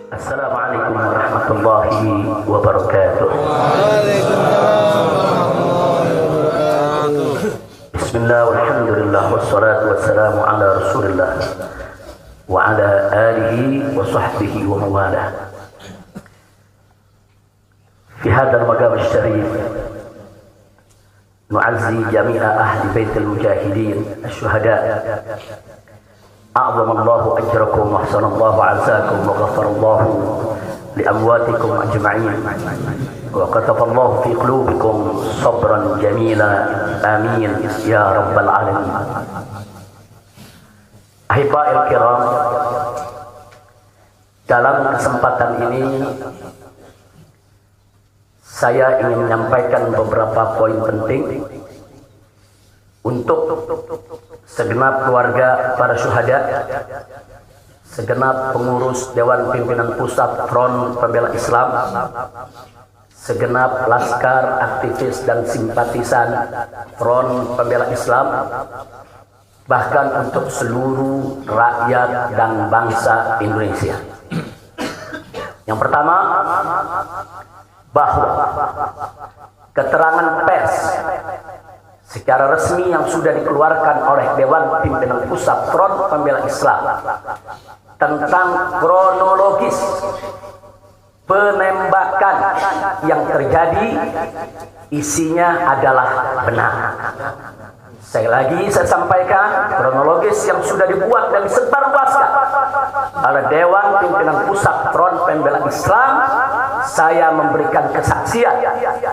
Assalamualaikum warahmatullahi wabarakatuh. Bismillah walhamdulillah wassalatu wassalamu ala rasulillah wa ala alihi wa sahbihi wa mawalah. Fi hadzal maqam asy-syarif nu'azzi jami'a ahli baitil mujahidin asy-syuhada. أعظم الله أجركم وأحسن الله عزاكم وغفر الله لأمواتكم أجمعين وكتب الله في قلوبكم صبرا جميلا آمين يا رب العالمين. Ahibba'i al-kiram, dalam kesempatan ini saya ingin menyampaikan beberapa poin penting untuk segenap keluarga para syuhada, segenap pengurus Dewan Pimpinan Pusat Front Pembela Islam, segenap laskar, aktivis dan simpatisan Front Pembela Islam, bahkan untuk seluruh rakyat dan bangsa Indonesia. Yang pertama, bahwa keterangan pers secara resmi yang sudah dikeluarkan oleh Dewan Pimpinan Pusat Front Pembela Islam tentang kronologis penembakan yang terjadi isinya adalah benar. Saya sampaikan kronologis yang sudah dibuat dan disebarluaskan oleh Dewan Pimpinan Pusat Front Pembela Islam. Saya memberikan kesaksian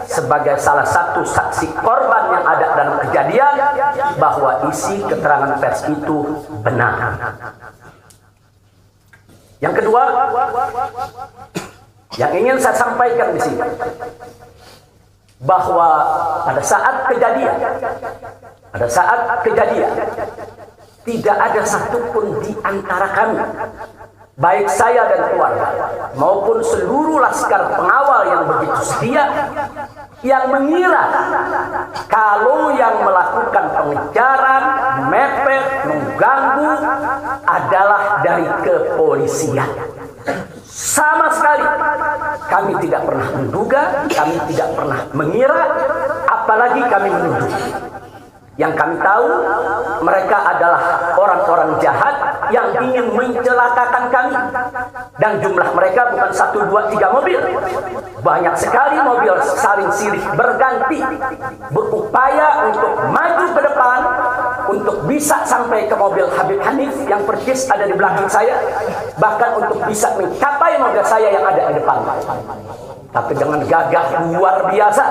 sebagai salah satu saksi korban yang ada dalam kejadian bahwa isi keterangan pers itu benar. Yang kedua, yang ingin saya sampaikan di sini, bahwa pada saat kejadian tidak ada satupun di antara kami, baik saya dan keluarga maupun seluruh laskar pengawal yang begitu setia, yang mengira kalau yang melakukan pengejaran, mepet, mengganggu adalah dari kepolisian. Sama sekali kami tidak pernah menduga, kami tidak pernah mengira, apalagi kami menuduh. Yang kami tahu, mereka adalah orang-orang jahat yang ingin mencelakakan kami. Dan jumlah mereka bukan 1, 2, 3 mobil. Banyak sekali mobil saling silih berganti, berupaya untuk maju ke depan, untuk bisa sampai ke mobil Habib Hanif yang persis ada di belakang saya, bahkan untuk bisa mencapai mobil saya yang ada di depan. Tapi dengan gagah luar biasa,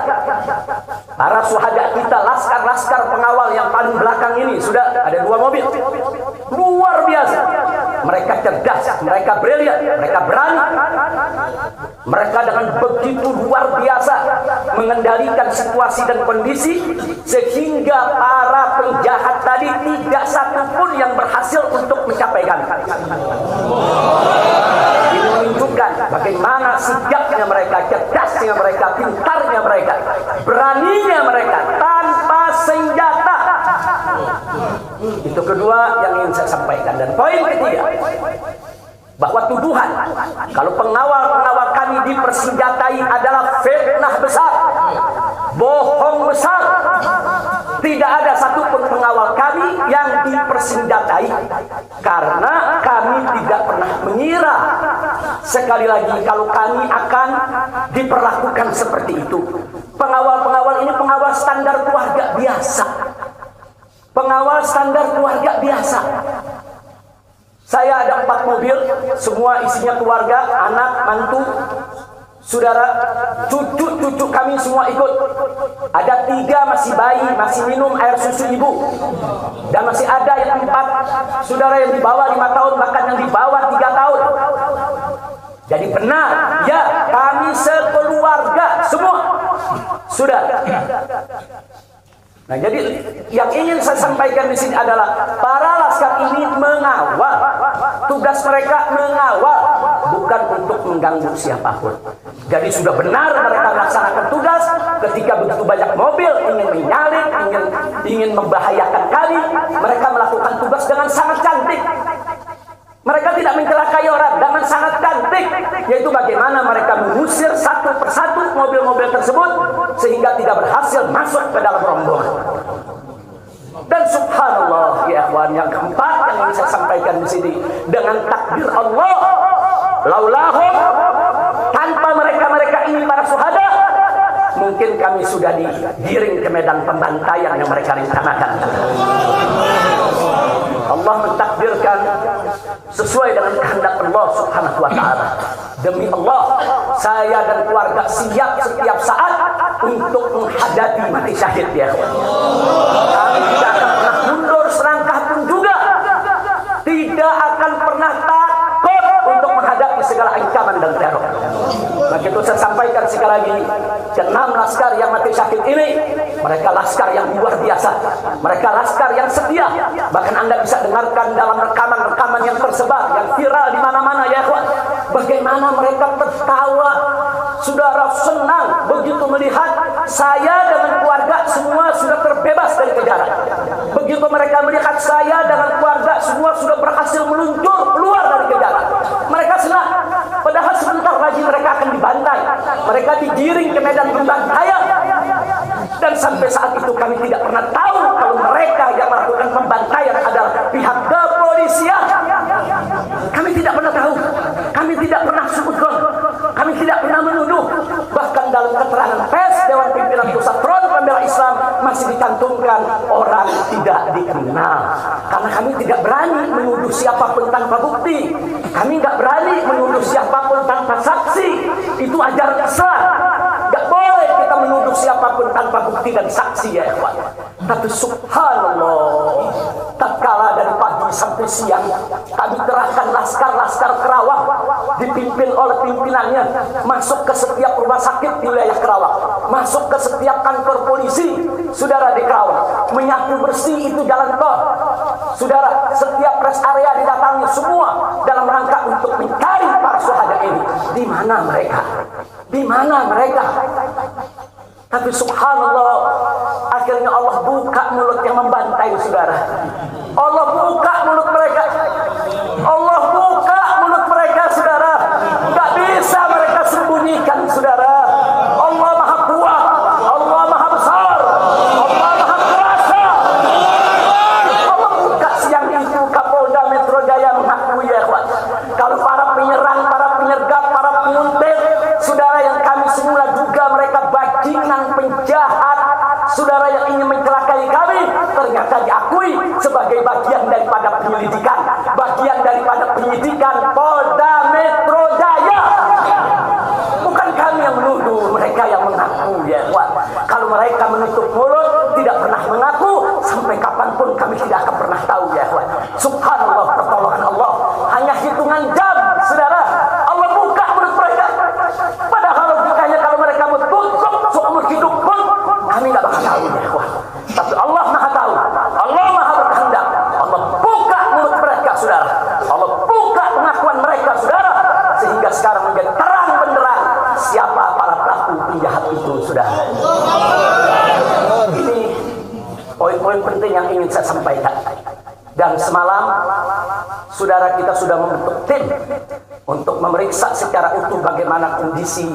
para syuhada kita, laskar-laskar pengawal yang paling belakang ini, sudah ada 2 mobil. Luar biasa. Mereka cerdas, mereka brilian, mereka berani. Mereka dengan begitu luar biasa mengendalikan situasi dan kondisi, sehingga para penjahat tadi tidak satupun yang berhasil untuk mencapai kami. Ini menunjukkan bagaimana sigapnya mereka, cerdasnya mereka, pintarnya mereka, beraninya mereka tanpa senjata. Itu kedua yang ingin saya sampaikan. Dan poin ketiga, bahwa tuduhan kalau pengawal-pengawal kami dipersenjatai adalah fitnah besar, bohong besar. Tidak ada satupun pengawal kami yang dipersenjatai, karena kami tidak pernah mengira, sekali lagi, kalau kami akan diperlakukan seperti itu. Pengawal-pengawal ini pengawal standar keluarga biasa. Pengawal standar keluarga biasa. Saya ada 4 mobil, semua isinya keluarga, anak, mantu, saudara, cucu-cucu kami semua ikut. Ada 3 masih bayi, masih minum air susu ibu. Dan masih ada yang 4 saudara yang di bawah 5 tahun, bahkan yang di bawah 3 tahun. Jadi benar, ya, kami sekeluarga semua. Sudah. Nah, jadi yang ingin saya sampaikan di sini adalah para laskar ini mengawal. Tugas mereka mengawal, bukan untuk mengganggu siapapun. Jadi sudah benar mereka melaksanakan tugas. Ketika begitu banyak mobil ingin menyalip, ingin membahayakan kami, mereka melakukan tugas dengan sangat cantik. Mereka tidak mencelakai orang dengan sangat cantik. mobil tersebut sehingga tidak berhasil masuk ke dalam rombongan. Dan subhanallah ya ikhwan, yang keempat yang ingin saya sampaikan di sini, dengan takdir Allah, laulahum, tanpa mereka ini para syuhada, mungkin kami sudah digiring ke medan pembantaian yang mereka rencanakan. Allah mentakdirkan sesuai dengan kehendak Allah Subhanahu wa taala. Demi Allah, saya dan keluarga siap setiap saat untuk menghadapi mati syahid ya. Kami tidak akan pernah mundur selangkah pun juga. Tidak akan pernah takut untuk menghadapi segala ancaman dan teror. Maka itu saya sampaikan sekali lagi, ke-6 laskar yang mati syahid ini, mereka laskar yang luar biasa. Mereka laskar yang setia. Bahkan Anda bisa dengarkan dalam rekaman-rekaman yang tersebar, yang viral di mana-mana ya ikhwan. Bagaimana mereka tertawa, saudara, senang begitu melihat saya dengan keluarga semua sudah terbebas dari kejaran. Begitu mereka melihat saya dengan keluarga semua sudah berhasil meluncur keluar dari kejaran, mereka senang. Padahal sebentar lagi mereka akan dibantai, mereka digiring ke medan pembantaian. Dan sampai saat itu kami tidak pernah tahu kalau mereka yang melakukan pembantaian adalah pihak kepolisian. Kami tidak pernah tahu, kami tidak pernah suudzon, kami tidak pernah menuduh. Bahkan dalam keterangan pers Dewan Pimpinan Pusat Front Pembela Islam masih dicantumkan orang tidak dikenal. Karena kami tidak berani menuduh siapapun tanpa bukti. Kami nggak berani menuduh siapapun tanpa saksi. Itu ajaran Islam. Nggak boleh kita menuduh siapapun tanpa bukti dan saksi ya ikhwan. Tapi subhanallah, tatkala dari pagi sampai siang kami kerahkan laskar-laskar Kerawang dipimpin oleh pimpinannya masuk ke setiap rumah sakit di wilayah Kerawang, masuk ke setiap kantor polisi saudara di Kerawang, menyapu bersih itu jalan tol saudara, setiap rest area didatangi semua dalam rangka untuk mencari para syuhada ini. Di mana mereka? Di mana mereka? Tapi subhanallah, akhirnya Allah buka mulut yang membantai saudara. Allah buka mulut mereka. Allah buka mulut mereka saudara. Tak bisa mereka sembunyikan saudara. Allah maha kuat, Allah maha besar, Allah maha kuasa. Allah buka siang itu Kapolda Metro Jaya mengakui ya ikhwan, kalau para penyerang, para penyergap, para penguntit saudara yang kami semula duga mereka bajingan penjahat saudara yang ingin mencelakai kami, ternyata diakui sebagai bagian daripada penyelidikan, bagian daripada penyidikan Polda Metro Jaya. Bukan kami yang menuduh, mereka yang mengaku ya. Kalau mereka menutup mulut, tidak pernah mengaku, sampai kapanpun kami tidak akan pernah tahu ya. Subhanallah, pertolongan Allah hanya hitungan jam saudara. Allah buka mulut mereka. Padahal logikanya kalau mereka tutup seumur hidup pun kami tidak bakal tahu ya. Tapi Allah maha tahu, Allah maha berkehendak. Allah buka mulut mereka saudara, Allah buka pengakuan mereka saudara, sehingga sekarang menjadi terang benderang siapa para pelaku penjahat itu saudara. Ini poin-poin penting yang ingin saya sampaikan. Dan semalam saudara kita sudah membentuk tim untuk memeriksa secara utuh bagaimana kondisi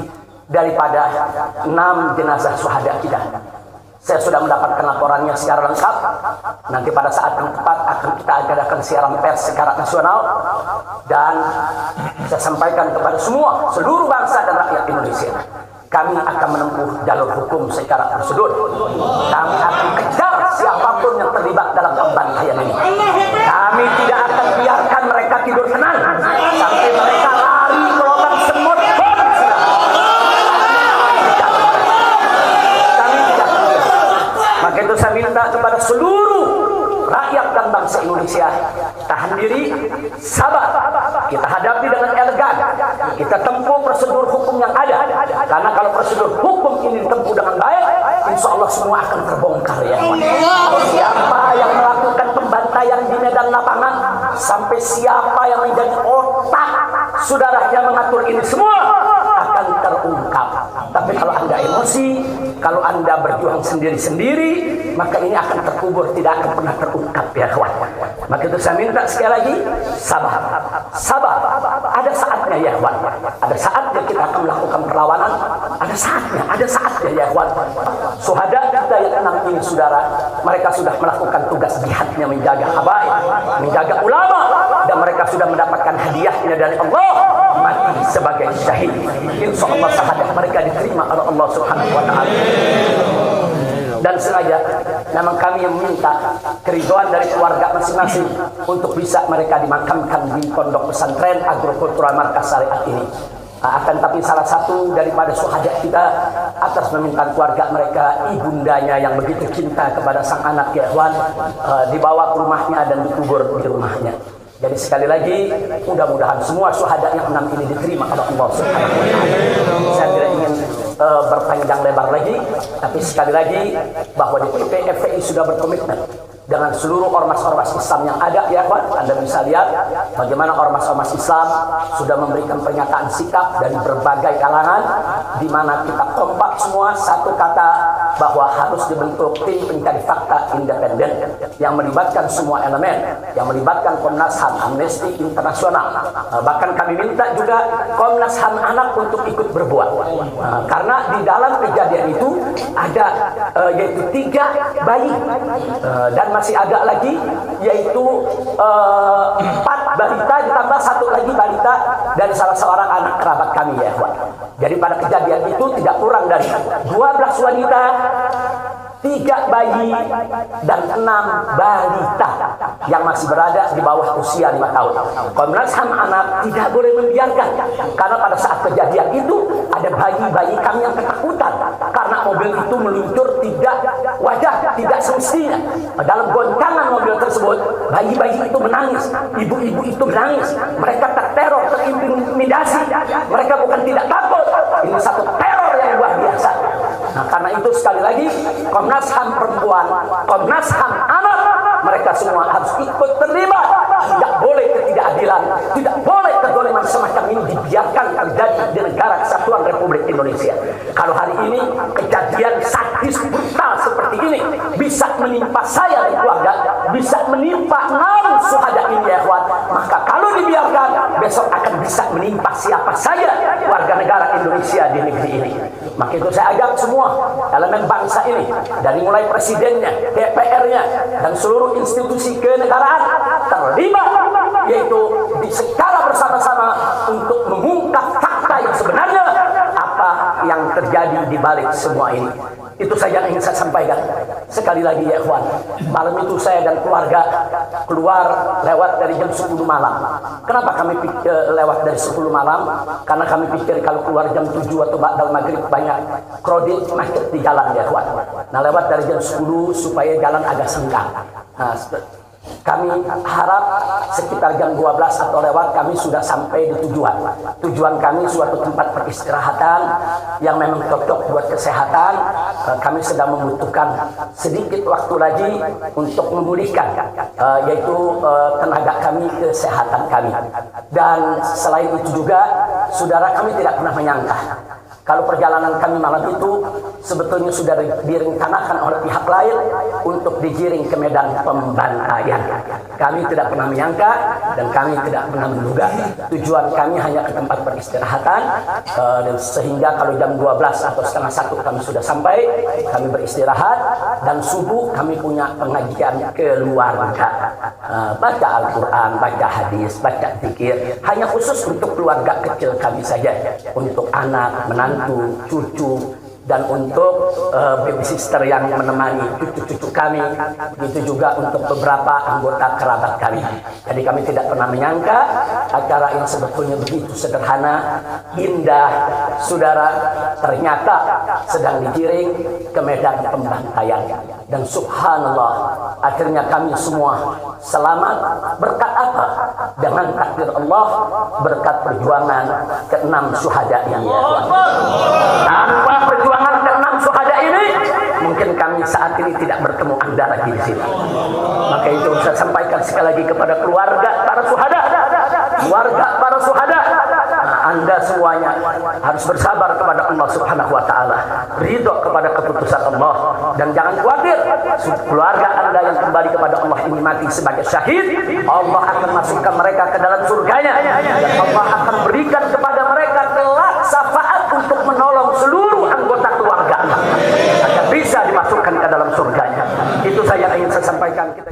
daripada 6 jenazah syuhada kita. Saya sudah mendapatkan laporannya secara lengkap. Nanti pada saat yang tepat akan kita adakan siaran pers secara nasional. Dan saya sampaikan kepada semua, seluruh bangsa dan rakyat Indonesia, kami akan menempuh jalur hukum secara prosedur. Kami akan kejar siapapun yang terlibat dalam pembantaian ini. Kami tidak akan biarkan mereka tidur tenang sampai mereka lari ke lubang semut. Maka itu saya minta kepada seluruh rakyat dan bangsa Indonesia, tahan diri, sabar. Kita hadapi dengan elegan. Kita tempuh prosedur hukum yang ada. Karena kalau prosedur hukum ini ditempuh dengan baik, insya Allah semua akan terbongkar ya. Siapa yang melakukan pembantaian di medan lapangan, sampai siapa yang menjadi otak saudara yang mengatur ini semua akan terungkap. Tapi kalau Anda emosi, kalau Anda berjuang sendiri-sendiri, maka ini akan terkubur, tidak akan pernah terungkap ya kawan. Maka itu saya minta sekali lagi, sabar. Sabar. Ada saatnya ya kawan. Ada saat saatnya kita akan melakukan perlawanan. Ada saatnya ya kawan. Syuhada kita yang 6 ini saudara, mereka sudah melakukan tugas jihadnya, menjaga habaib, menjaga ulama, dan mereka sudah mendapatkan hadiahnya dari Allah, mati sebagai syahid. Insya Allah syahadat mereka diterima oleh Allah Subhanahu wa ta'ala. Dan sengaja memang kami yang meminta keridhaan dari keluarga masing-masing untuk bisa mereka dimakamkan di pondok pesantren agrokultural markas syariat ini. Akan tapi salah satu daripada syuhada kita atas meminta keluarga mereka, ibundanya yang begitu cinta kepada sang anak ya ikhwan, dibawa ke rumahnya dan dikubur di rumahnya. Jadi sekali lagi mudah-mudahan semua syuhada yang 6 ini diterima oleh Allah Subhanahu wa ta'ala. Saya tidak ingin berpanjang lebar lagi, tapi sekali lagi bahwa DPP FPI sudah berkomitmen dengan seluruh ormas-ormas Islam yang ada ya Pak. Anda bisa lihat bagaimana ormas-ormas Islam sudah memberikan pernyataan sikap dari berbagai kalangan, di mana kita kompak semua satu kata bahwa harus dibentuk tim pencari fakta independen yang melibatkan semua elemen, yang melibatkan Komnas HAM, Amnesty Internasional, bahkan kami minta juga Komnas HAM anak untuk ikut berbuat, karena di dalam kejadian itu ada yaitu 3 bayi dan masih ada lagi yaitu 4 balita ditambah 1 lagi balita dari salah seorang anak kerabat kami ya Pak. Jadi pada kejadian itu tidak kurang dari 12 wanita, 3 bayi dan 6 balita yang masih berada di bawah usia 5 tahun. Komnas HAM anak tidak boleh membiarkan, karena pada saat kejadian itu ada bayi-bayi kami yang ketakutan karena mobil itu meluncur tidak semestinya. Dalam goncangan mobil tersebut, bayi-bayi itu menangis, ibu-ibu itu menangis, mereka terteror, terintimidasi. Mereka bukan tidak takut, ini satu teror yang luar biasa. Nah, karena itu sekali lagi Komnas HAM perempuan, Komnas HAM anak, mereka semua harus ikut terlibat. Tidak boleh ketidakadilan, tidak boleh kezaliman semacam ini dibiarkan terjadi di negara kesatuan Republik Indonesia. Kalau hari ini kejadian sadis brutal seperti ini bisa menimpa saya dan keluarga, bisa menimpa 6 syuhada ini ya kawan, maka kalau dibiarkan besok akan bisa menimpa siapa saja warga negara Indonesia di negeri ini. Maka itu saya ajak semua elemen bangsa ini, dari mulai presidennya, DPR-nya, dan seluruh institusi kenegaraan terlibat, yaitu secara bersama-sama untuk mengungkap fakta yang sebenarnya apa yang terjadi di balik semua ini. Itu saja yang ingin saya sampaikan. Sekali lagi ya ikhwan, malam itu saya dan keluarga keluar lewat dari jam 10 malam. Kenapa kami lewat dari 10 malam? Karena kami pikir kalau keluar jam 7 atau ba'dal maghrib banyak krodit macet di jalan ya ikhwan. Nah, lewat dari jam 10 supaya jalan agak senggang. Nah, kami harap sekitar jam 12 atau lewat kami sudah sampai di tujuan. Tujuan kami suatu tempat peristirahatan yang memang cocok buat kesehatan. Kami sedang membutuhkan sedikit waktu lagi untuk memulihkan yaitu tenaga kami, kesehatan kami. Dan selain itu juga, saudara, kami tidak pernah menyangka kalau perjalanan kami malam itu sebetulnya sudah direncanakan oleh pihak lain untuk digiring ke medan pembantaian. Kami tidak pernah menyangka dan kami tidak pernah menduga. Tujuan kami hanya ke tempat peristirahatan, dan sehingga kalau jam 12 atau setengah 1 kami sudah sampai, kami beristirahat, dan subuh kami punya pengajian keluarga. Baca Al-Quran, baca hadis, baca zikir, hanya khusus untuk keluarga kecil kami saja, untuk anak, menantu, cucu, dan untuk babysitter yang menemani cucu-cucu kami, begitu juga untuk beberapa anggota kerabat kami. Jadi kami tidak pernah menyangka acara yang sebetulnya begitu sederhana, indah, saudara, ternyata sedang digiring ke medan pembantaian. Dan subhanallah, akhirnya kami semua selamat. Berkat apa? Dengan takdir Allah, berkat perjuangan ke-6 syuhada ini. Tanpa perjuangan ke-6 syuhada ini, mungkin kami saat ini tidak bertemu Anda lagi di sini. Maka itu saya sampaikan sekali lagi kepada keluarga para syuhada, keluarga para syuhada, Anda semuanya harus bersabar kepada Allah Subhanahu wa ta'ala, ridho kepada keputusan Allah, dan jangan khawatir, keluarga Anda yang kembali kepada Allah ini mati sebagai syahid, Allah akan masukkan mereka ke dalam surganya, dan Allah akan berikan kepada mereka kelak bisa dimasukkan ke dalam surganya. Itu saya ingin saya sampaikan. Kita